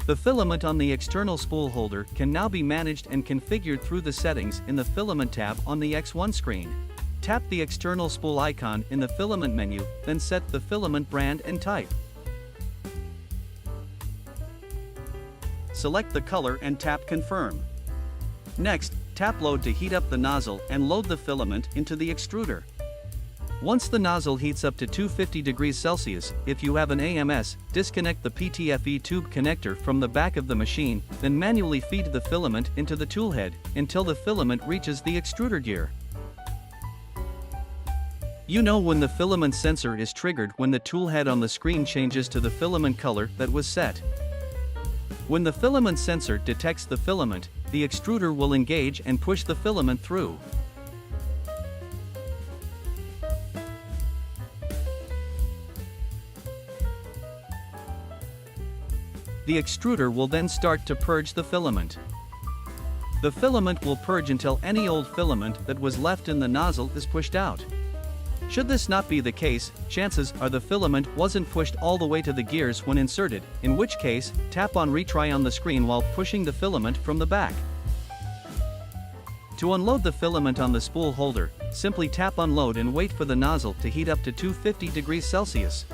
The filament on the external spool holder can now be managed and configured through the settings in the filament tab on the X1 screen. Tap the external spool icon in the filament menu, then set the filament brand and type. Select the color and tap confirm. Next, tap load to heat up the nozzle and load the filament into the extruder. Once the nozzle heats up to 250 degrees Celsius, if you have an AMS, disconnect the PTFE tube connector from the back of the machine, then manually feed the filament into the tool head until the filament reaches the extruder gear. You know when the filament sensor is triggered when the tool head on the screen changes to the filament color that was set. When the filament sensor detects the filament, the extruder will engage and push the filament through. The extruder will then start to purge the filament. The filament will purge until any old filament that was left in the nozzle is pushed out. Should this not be the case, chances are the filament wasn't pushed all the way to the gears when inserted, in which case, tap on retry on the screen while pushing the filament from the back. To unload the filament on the spool holder, simply tap unload and wait for the nozzle to heat up to 250 degrees Celsius.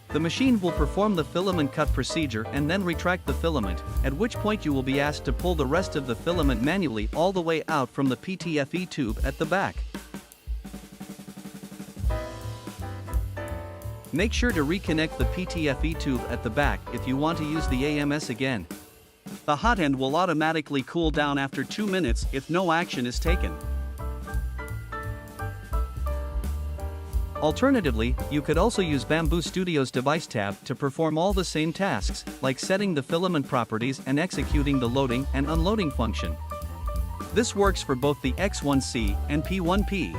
The machine will perform the filament cut procedure and then retract the filament, at which point you will be asked to pull the rest of the filament manually all the way out from the PTFE tube at the back. Make sure to reconnect the PTFE tube at the back if you want to use the AMS again. The hot end will automatically cool down after 2 minutes if no action is taken. Alternatively, you could also use Bamboo Studio's device tab to perform all the same tasks, like setting the filament properties and executing the loading and unloading function. This works for both the X1C and P1P.